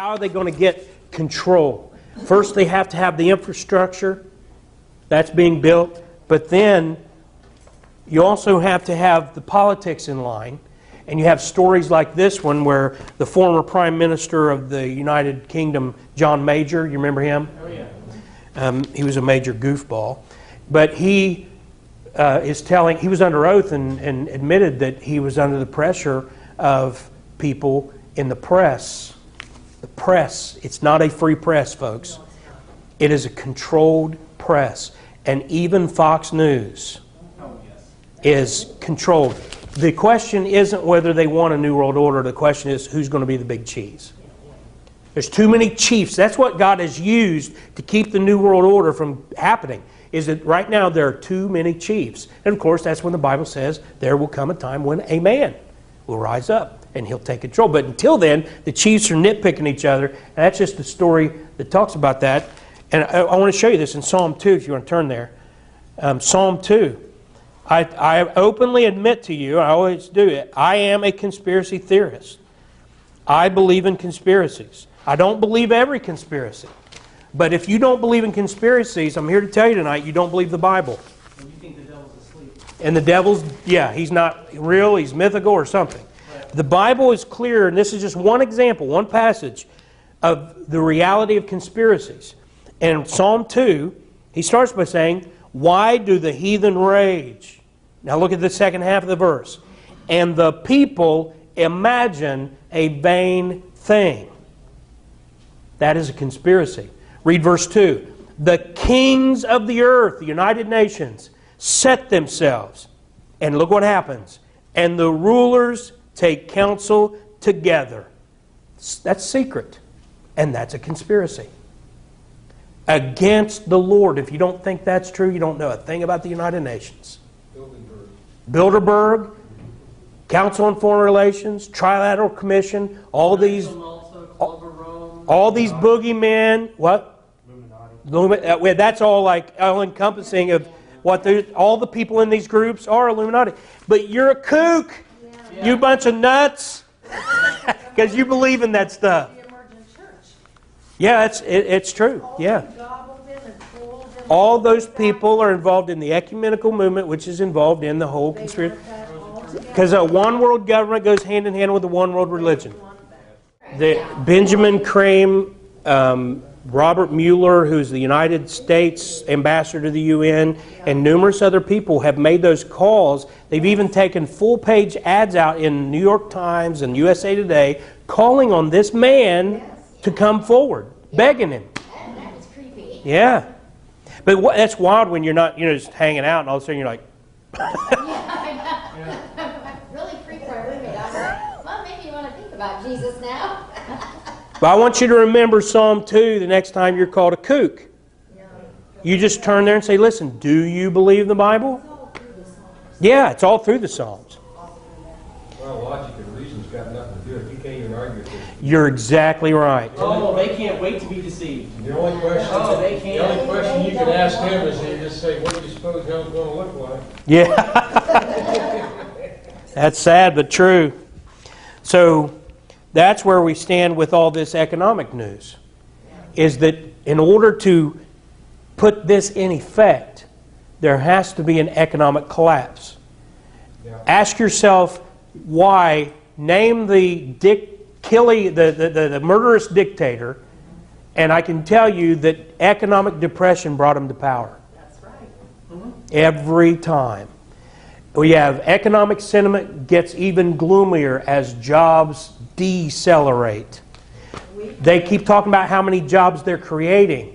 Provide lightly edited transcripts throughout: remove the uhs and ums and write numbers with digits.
how are they going to get control? First, they have to have the infrastructure that's being built, but then you also have to have the politics in line. And you have stories like this one where the former Prime Minister of the United Kingdom, John Major, you remember him? Oh, yeah. He was a major goofball. But he is telling, he was under oath and admitted that he was under the pressure of people in the press. The press, it's not a free press, folks. It is a controlled press. And even Fox News is controlled. The question isn't whether they want a new world order. The question is who's going to be the big cheese. There's too many chiefs. That's what God has used to keep the new world order from happening. Is that right now there are too many chiefs. And of course that's when the Bible says there will come a time when a man will rise up and he'll take control. But until then, the chiefs are nitpicking each other. And that's just the story that talks about that. And I want to show you this in Psalm 2 if you want to turn there. Psalm 2. I openly admit to you, I always do it, I am a conspiracy theorist. I believe in conspiracies. I don't believe every conspiracy. But if you don't believe in conspiracies, I'm here to tell you tonight, you don't believe the Bible. And you think the devil's asleep. And the devil's, yeah, he's not real, he's mythical or something. Right. The Bible is clear, and this is just one example, one passage of the reality of conspiracies. And in Psalm 2, he starts by saying, why do the heathen rage? Now look at the second half of the verse. And the people imagine a vain thing. That is a conspiracy. Read verse 2. The kings of the earth, the United Nations, set themselves. And look what happens. And the rulers take counsel together. That's secret. And that's a conspiracy. Against the Lord. If you don't think that's true, you don't know a thing about the United Nations. Bilderberg, Council on Foreign Relations, Trilateral Commission, all these boogeymen. What? Illuminati. That's all like all-encompassing of what all the people in these groups are Illuminati. But you're a kook. Yeah. You bunch of nuts. Because you believe in that stuff. Yeah, it's true. Yeah. All those people are involved in the ecumenical movement, which is involved in the whole conspiracy. Because a one world government goes hand in hand with a one world religion. The Benjamin Crane, Robert Mueller, who's the United States ambassador to the UN, and numerous other people have made those calls. They've even taken full-page ads out in New York Times and USA Today calling on this man to come forward, begging him. That was creepy. Yeah. But that's wild when you're not, just hanging out and all of a sudden you're like... Really freaked our roommate out. Well, maybe you want to think about Jesus now. But I want you to remember Psalm 2 the next time you're called a kook. You just turn there and say, listen, do you believe the Bible? Yeah, it's all through the Psalms. Well, logic and reason's got nothing to do with it. You can't even argue with it. You're exactly right. Oh, they can't wait to be deceived. The only question, the only question you can ask them is you just say, what do you suppose hell's going to look like? Yeah. That's sad but true. So that's where we stand with all this economic news. Is that in order to put this in effect, there has to be an economic collapse. Yeah. Ask yourself why. Name the the murderous dictator, and I can tell you that economic depression brought him to power. That's right. Mm-hmm. Every time. We have economic sentiment gets even gloomier as jobs decelerate. They keep talking about how many jobs they're creating.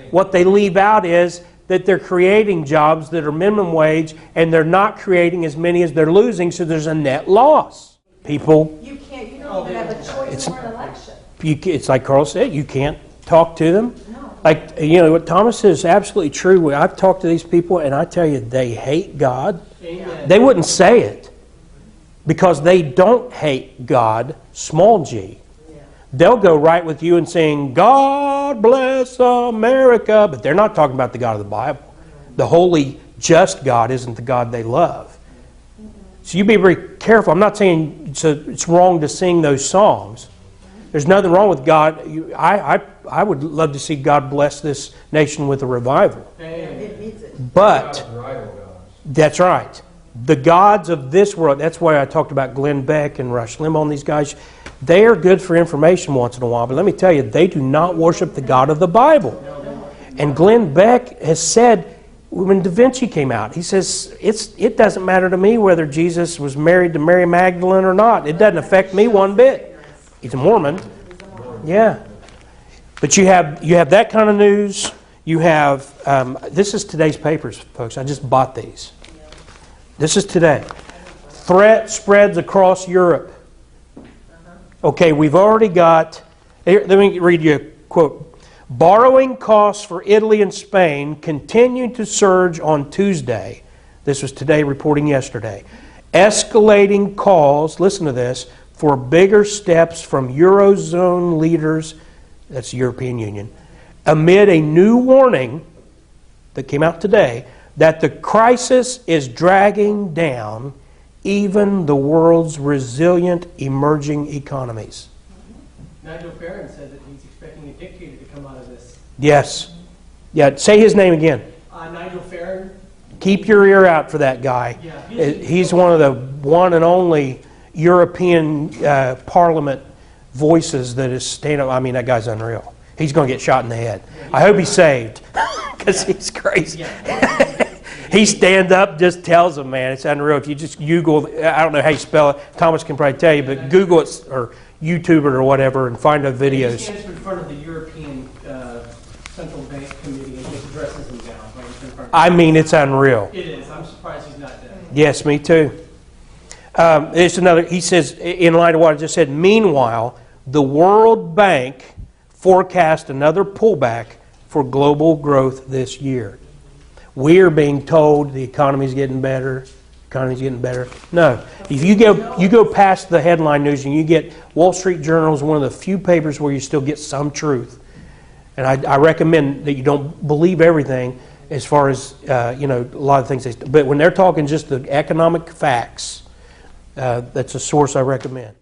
What they leave out is that they're creating jobs that are minimum wage and they're not creating as many as they're losing, so there's a net loss. People... You don't have a choice for an election. It's like Carl said, you can't talk to them. No. Like, what Thomas says is absolutely true. I've talked to these people and I tell you, they hate God. Amen. They wouldn't say it because they don't hate God, small g. Yeah. They'll go right with you and saying, God bless America, but they're not talking about the God of the Bible. The holy, just God isn't the God they love. So you be very careful. I'm not saying it's wrong to sing those songs, There's nothing wrong with God. I would love to see God bless this nation with a revival. It needs it. But God's rival gods. that's right. The gods of this world, that's why I talked about Glenn Beck and Rush Limbaugh and these guys. They are good for information once in a while, but let me tell you, they do not worship the God of the Bible. And Glenn Beck has said, when Da Vinci came out, he says, it doesn't matter to me whether Jesus was married to Mary Magdalene or not. It doesn't affect me one bit. He's a Mormon. Yeah. But you have that kind of news. You have, this is today's papers, folks. I just bought these. This is today. Threat spreads across Europe. Okay, we've already got, let me read you a quote. Borrowing costs for Italy and Spain continued to surge on Tuesday. This was Today reporting yesterday. Escalating calls, listen to this, for bigger steps from Eurozone leaders, that's the European Union, amid a new warning that came out today that the crisis is dragging down even the world's resilient emerging economies. Nigel Farage said that he's expecting a dictator to come out of this. Yes. Yeah, say his name again. Nigel Farage. Keep your ear out for that guy. Yeah, He's one of the one and only European Parliament voices that is stand up. I mean, that guy's unreal. He's going to get shot in the head. I hope he's saved because he's crazy. He stand up, just tells them, man, it's unreal. If you just Google, I don't know how you spell it. Thomas can probably tell you, but Google it or YouTube it or whatever and find the He videos. stands in front of the European Central Bank Committee and just addresses them down. Right in front of I mean, it's unreal. It is. I'm surprised he's not dead. Yes, me too. There's another. He says, in line of what I just said. Meanwhile, the World Bank forecast another pullback for global growth this year. We are being told the economy's getting better. Economy's getting better. No, if you go past the headline news and you get Wall Street Journal is one of the few papers where you still get some truth. And I recommend that you don't believe everything as far as a lot of things. But when they're talking just the economic facts, that's a source I recommend.